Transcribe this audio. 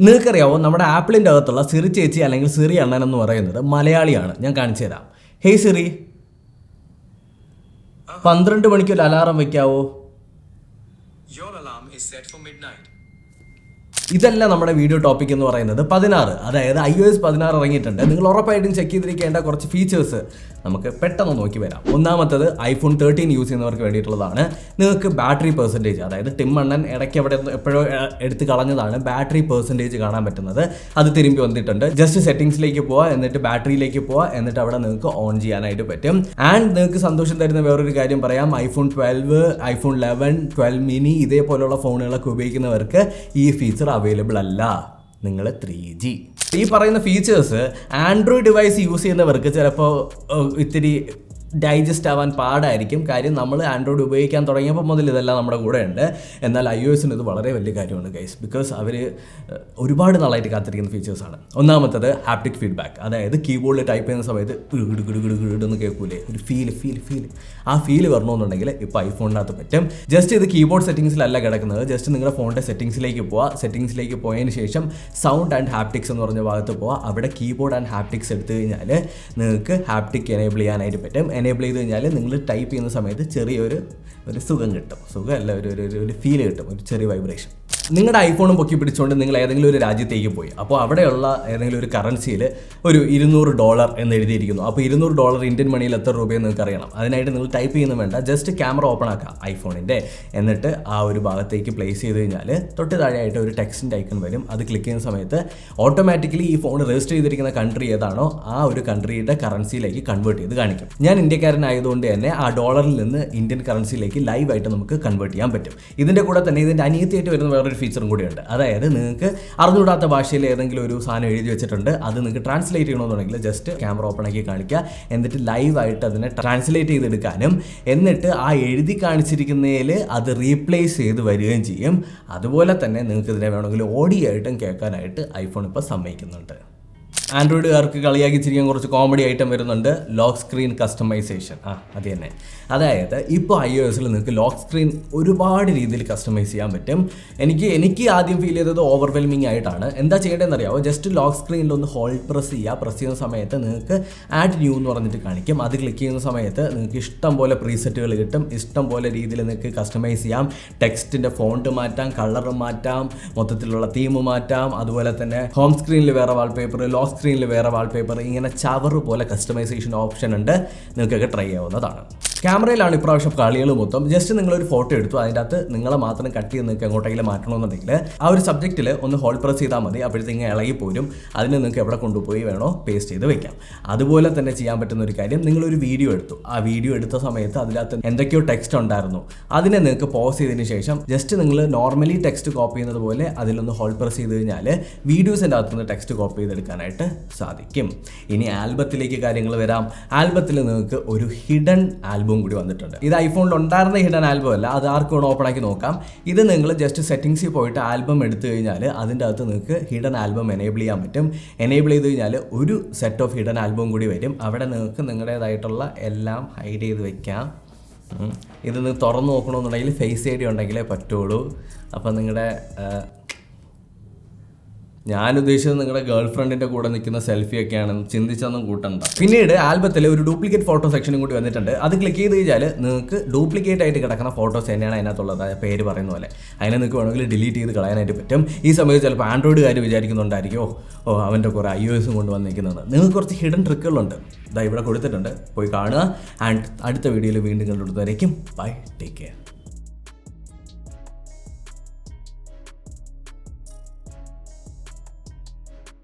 നിങ്ങൾക്കറിയാവോ നമ്മുടെ ആപ്പിളിൻ്റെ അകത്തുള്ള സിറി ചേച്ചി അല്ലെങ്കിൽ സിറി അണ്ണൻ എന്ന് പറയുന്നത് മലയാളിയാണ്. ഞാൻ കാണിച്ചു തരാം. ഹേയ് സിറി, 12 മണിക്ക് ഒരു അലാറം വെക്കാവോ? ഇതല്ല നമ്മുടെ വീഡിയോ ടോപ്പിക് എന്ന് പറയുന്നത് 16, അതായത് iOS 16 ഇറങ്ങിയിട്ടുണ്ട്. നിങ്ങൾ ഉറപ്പായിട്ടും ചെക്ക് ചെയ്തിരിക്കേണ്ട കുറച്ച് ഫീച്ചേഴ്സ് നമുക്ക് പെട്ടെന്ന് നോക്കി വരാം. ഒന്നാമത്തത് iPhone 13 യൂസ് ചെയ്യുന്നവർക്ക് വേണ്ടിയിട്ടുള്ളതാണ്. നിങ്ങൾക്ക് ബാറ്ററി പെർസെൻറ്റേജ്, അതായത് ടിം അണ്ണൻ ഇടയ്ക്ക് അവിടെ എപ്പോഴോ എടുത്ത് കളഞ്ഞതാണ് ബാറ്ററി പെർസെൻറ്റേജ് കാണാൻ പറ്റുന്നത്. അത് തിരുമ്പി വന്നിട്ടുണ്ട്. ജസ്റ്റ് സെറ്റിംഗ്സിലേക്ക് പോവുക, എന്നിട്ട് ബാറ്ററിയിലേക്ക് പോവുക, എന്നിട്ട് അവിടെ നിങ്ങൾക്ക് ഓൺ ചെയ്യാനായിട്ട് പറ്റും. ആൻഡ് നിങ്ങൾക്ക് സന്തോഷം തരുന്ന വേറൊരു കാര്യം പറയാം, iPhone 12, iPhone 11, 12 mini ഇതേപോലുള്ള ഫോണുകളൊക്കെ ഉപയോഗിക്കുന്നവർക്ക് ഈ ഫീച്ചർ അവൈലബിൾ അല്ല. നിങ്ങൾ 3G. ഈ പറയുന്ന ഫീച്ചേഴ്സ് ആൻഡ്രോയിഡ് ഡിവൈസ് യൂസ് ചെയ്യുന്നവർക്ക് ചിലപ്പോൾ ഇത്തിരി ഡൈജസ്റ്റ് ആവാൻ പാടായിരിക്കും. കാര്യം നമ്മൾ ആൻഡ്രോയിഡ് ഉപയോഗിക്കാൻ തുടങ്ങിയപ്പോൾ മുതൽ ഇതെല്ലാം നമ്മുടെ കൂടെ ഉണ്ട്. എന്നാൽ iOSന് ഇത് വളരെ വലിയ കാര്യമാണ് ഗൈസ്. ബിക്കോസ് അവർ ഒരുപാട് നാളായിട്ട് കാത്തിരിക്കുന്ന ഫീച്ചേഴ്സാണ്. ഒന്നാമത്തത് ഹാപ്റ്റിക് ഫീഡ്ബാക്ക്, അതായത് കീബോർഡിൽ ടൈപ്പ് ചെയ്യുന്ന സമയത്ത് ഗിടുന്ന് കേൾക്കൂലേ, ഒരു ഫീൽ ആ ഫീല് വരണമെന്നുണ്ടെങ്കിൽ ഇപ്പോൾ ഐഫോണിനകത്ത് പറ്റും. ജസ്റ്റ് ഇത് കീബോർഡ് സെറ്റിംഗ്സിലല്ല കിടക്കുന്നത്. ജസ്റ്റ് നിങ്ങളുടെ ഫോണിൻ്റെ സെറ്റിംഗ്സിലേക്ക് പോവുക. സെറ്റിംഗ്സിലേക്ക് പോയതിന് ശേഷം സൗണ്ട് ആൻഡ് ഹാപ്റ്റിക്സ് എന്ന് പറഞ്ഞ ഭാഗത്ത് പോവുക. അവിടെ കീബോർഡ് ആൻഡ് ഹാപ്റ്റിക്സ് എടുത്തു കഴിഞ്ഞാൽ നിങ്ങൾക്ക് ഹാപ്റ്റിക് എനേബിൾ ചെയ്യാനായിട്ട് പറ്റും. എനേബിൾ ചെയ്ത് കഴിഞ്ഞാൽ നിങ്ങൾ ടൈപ്പ് ചെയ്യുന്ന സമയത്ത് ചെറിയൊരു സുഖം കിട്ടും. സുഖമല്ല, ഒരു ഫീൽ കിട്ടും, ഒരു ചെറിയ വൈബ്രേഷൻ. നിങ്ങളുടെ ഐഫോണും പൊക്കി പിടിച്ചുകൊണ്ട് നിങ്ങൾ ഏതെങ്കിലും ഒരു രാജ്യത്തേക്ക് പോയി. അപ്പോൾ അവിടെയുള്ള ഏതെങ്കിലും ഒരു കറൻസിയിൽ ഒരു $200 എന്ന് എഴുതിയിരിക്കുന്നു. അപ്പോൾ $200 ഇന്ത്യൻ മണിയിൽ എത്ര രൂപയെന്ന് നിങ്ങൾക്ക് അറിയണം. അതിനായിട്ട് നിങ്ങൾ ടൈപ്പ് ചെയ്യുന്ന വേണ്ട, ജസ്റ്റ് ക്യാമറ ഓപ്പൺ ആക്കുക ഐഫോണിൻ്റെ. എന്നിട്ട് ആ ഒരു ഭാഗത്തേക്ക് പ്ലേസ് ചെയ്ത് കഴിഞ്ഞാൽ തൊട്ട് താഴെയായിട്ട് ഒരു ടെക്സ്റ്റിൻ്റെ ഐക്കൺ വരും. അത് ക്ലിക്ക് ചെയ്യുന്ന സമയത്ത് ഓട്ടോമാറ്റിക്കലി ഈ ഫോൺ രജിസ്റ്റർ ചെയ്തിരിക്കുന്ന കൺട്രി ഏതാണോ ആ ഒരു കൺട്രിയുടെ കറൻസിയിലേക്ക് കൺവേർട്ട് ചെയ്ത് കാണിക്കും. ഞാൻ ഇന്ത്യക്കാരനായതുകൊണ്ട് തന്നെ ആ ഡോളറിൽ നിന്ന് ഇന്ത്യൻ കറൻസിയിലേക്ക് ലൈവായിട്ട് നമുക്ക് കൺവേർട്ട് ചെയ്യാൻ പറ്റും. ഇതിൻ്റെ കൂടെ തന്നെ ഇതിൻ്റെ അനിയത്തിയായിട്ട് വരുന്ന വേറൊരു ഫീച്ചറും കൂടിയുണ്ട്. അതായത് നിങ്ങൾക്ക് അറിഞ്ഞുകൂടാത്ത ഭാഷയിൽ ഏതെങ്കിലും ഒരു സാധനം എഴുതി വെച്ചിട്ടുണ്ട്, അത് നിങ്ങൾക്ക് ട്രാൻസ്ലേറ്റ് ചെയ്യണമെന്നുണ്ടെങ്കിൽ ജസ്റ്റ് ക്യാമറ ഓപ്പൺ ആക്കി കാണിക്കുക. എന്നിട്ട് ലൈവായിട്ട് അതിനെ ട്രാൻസ്ലേറ്റ് ചെയ്തെടുക്കാനും എന്നിട്ട് ആ എഴുതി കാണിച്ചിരിക്കുന്നതിൽ അത് റീപ്ലേസ് ചെയ്ത് വരികയും ചെയ്യും. അതുപോലെ തന്നെ നിങ്ങൾക്ക് ഇതിനെ വേണമെങ്കിൽ ഓഡിയോ ആയിട്ടും കേൾക്കാനായിട്ട് ഐഫോൺ ഇപ്പോൾ സമ്മതിക്കുന്നുണ്ട്. ആൻഡ്രോയിഡുകാർക്ക് കളിയാക്കി ചിരിക്കാൻ കുറച്ച് കോമഡി ഐറ്റം വരുന്നുണ്ട്, ലോക്ക് സ്ക്രീൻ കസ്റ്റമൈസേഷൻ. അത് തന്നെ, അതായത് ഇപ്പോൾ iOSൽ നിങ്ങൾക്ക് ലോക്ക് സ്ക്രീൻ ഒരുപാട് രീതിയിൽ കസ്റ്റമൈസ് ചെയ്യാൻ പറ്റും. എനിക്ക് ആദ്യം ഫീൽ ചെയ്തത് ഓവർവെൽമിംഗ് ആയിട്ടാണ്. എന്താ ചെയ്യേണ്ടതെന്ന് അറിയാമോ? ജസ്റ്റ് ലോക്ക് സ്ക്രീനിൽ ഒന്ന് ഹോൾഡ് പ്രസ് ചെയ്യുന്ന സമയത്ത് നിങ്ങൾക്ക് ആഡ് ന്യൂ എന്ന് പറഞ്ഞിട്ട് കാണിക്കും. അത് ക്ലിക്ക് ചെയ്യുന്ന സമയത്ത് നിങ്ങൾക്ക് ഇഷ്ടം പോലെ പ്രീസെറ്റുകൾ കിട്ടും. ഇഷ്ടം പോലെ രീതിയിൽ നിങ്ങൾക്ക് കസ്റ്റമൈസ് ചെയ്യാം. ടെക്സ്റ്റിൻ്റെ ഫോണ്ട് മാറ്റാം, കളർ മാറ്റാം, മൊത്തത്തിലുള്ള തീം മാറ്റാം. അതുപോലെ തന്നെ ഹോം സ്ക്രീനിൽ വേറെ വാൾപേപ്പർ, ലോക്ക് സ്ക്രീനിൽ വേറെ വാൾപേപ്പർ, ഇങ്ങനെ ചവറ് പോലെ കസ്റ്റമൈസേഷൻ ഓപ്ഷൻ ഉണ്ട്. നിങ്ങൾക്കൊക്കെ ട്രൈ ചെയ്യാവുന്നതാണ്. ക്യാമറയിലാണ് ഇപ്രാവശ്യം കളികൾ മൊത്തം. ജസ്റ്റ് നിങ്ങളൊരു ഫോട്ടോ എടുത്തു, അതിൻ്റെ അകത്ത് നിങ്ങളെ മാത്രം കട്ട് ചെയ്ത് നിങ്ങൾക്ക് എങ്ങോട്ടെങ്കിലും മാറ്റണമെന്നുണ്ടെങ്കിൽ ആ ഒരു സബ്ജക്റ്റിൽ ഒന്ന് ഹോൾഡ് പ്രസ് ചെയ്താൽ മതി. അപ്പോഴത്തേക്കും ഇളകി പോരും. അതിന് നിങ്ങൾക്ക് എവിടെ കൊണ്ടുപോയി വേണോ പേസ്റ്റ് ചെയ്ത് വെക്കാം. അതുപോലെ തന്നെ ചെയ്യാൻ പറ്റുന്ന ഒരു കാര്യം, നിങ്ങളൊരു വീഡിയോ എടുത്തു, ആ വീഡിയോ എടുത്ത സമയത്ത് അതിനകത്ത് എന്തൊക്കെയോ ടെക്സ്റ്റ് ഉണ്ടായിരുന്നു, അതിനെ നിങ്ങൾക്ക് പോസ് ചെയ്തതിന് ശേഷം ജസ്റ്റ് നിങ്ങൾ നോർമലി ടെക്സ്റ്റ് കോപ്പി ചെയ്യുന്നത് പോലെ അതിലൊന്ന് ഹോൾഡ് പ്രസ് ചെയ്ത് കഴിഞ്ഞാൽ വീഡിയോസിൻ്റെ അകത്തുനിന്ന് ടെക്സ്റ്റ് കോപ്പി ചെയ്തെടുക്കാനായിട്ട് സാധിക്കും. ഇനി ആൽബത്തിലേക്ക് കാര്യങ്ങൾ വരാം. ആൽബത്തിൽ നിങ്ങൾക്ക് ഒരു ഹിഡൻ ആൽബം കൂടി വന്നിട്ടുണ്ട്. ഇത് ഐഫോണിൽ ഉണ്ടായിരുന്ന ഹിഡൻ ആൽബം അല്ല, അത് ആർക്കും വേണം ഓപ്പൺ ആക്കി നോക്കാം. ഇത് നിങ്ങൾ ജസ്റ്റ് സെറ്റിംഗ്സിൽ പോയിട്ട് ആൽബം എടുത്തു കഴിഞ്ഞാൽ അതിൻ്റെ അകത്ത് നിങ്ങൾക്ക് ഹിഡൻ ആൽബം എനേബിൾ ചെയ്യാൻ പറ്റും. എനേബിൾ ചെയ്ത് കഴിഞ്ഞാൽ ഒരു സെറ്റ് ഓഫ് ഹിഡൻ ആൽബം കൂടി വരും. അവിടെ നിങ്ങൾക്ക് നിങ്ങളുടേതായിട്ടുള്ള എല്ലാം ഹൈഡ് ചെയ്ത് വെക്കാം. ഇത് നിങ്ങൾ തുറന്നു നോക്കണമെന്നുണ്ടെങ്കിൽ ഫേസ് ഐ ഡി ഉണ്ടെങ്കിലേ പറ്റുള്ളൂ. അപ്പം നിങ്ങളുടെ ഞാൻ ഉദ്ദേശിച്ചത് നിങ്ങളുടെ ഗേൾ ഫ്രണ്ടിൻ്റെ കൂടെ നിൽക്കുന്ന സെൽഫിയൊക്കെയാണ്, ചിന്തിച്ചൊന്നും കൂട്ടണ്ട. പിന്നീട് ആൽബത്തിൽ ഒരു ഡ്യൂപ്ലിക്കേറ്റ് ഫോട്ടോ സെക്ഷനും കൂടി വന്നിട്ടുണ്ട്. അത് ക്ലിക്ക് ചെയ്ത് കഴിഞ്ഞാൽ നിങ്ങൾക്ക് ഡ്യൂപ്ലിക്കേറ്റ് ആയിട്ട് കിടക്കുന്ന ഫോട്ടോസ് തന്നെയാണ് അതിനകത്തുള്ളത്, പേര് പറയുന്ന പോലെ. അതിനെ നിങ്ങൾക്ക് വേണമെങ്കിൽ ഡിലീറ്റ് ചെയ്ത് കളയാനായിട്ട് പറ്റും. ഈ സമയത്ത് ചിലപ്പോൾ ആൻഡ്രോയിഡുകാർ വിചാരിക്കുന്നുണ്ടായിരിക്കും, അവൻ്റെ കുറേ iOSും കൊണ്ട് വന്നിരിക്കുന്നത്. നിങ്ങൾക്ക് കുറച്ച് ഹിഡൻ ട്രിക്കുകളുണ്ട്, ഇതാ ഇവിടെ കൊടുത്തിട്ടുണ്ട്, പോയി കാണുക. ആൻഡ് അടുത്ത വീഡിയോയിൽ വീണ്ടും കണ്ടുപിടുന്നതായിരിക്കും. By, take care.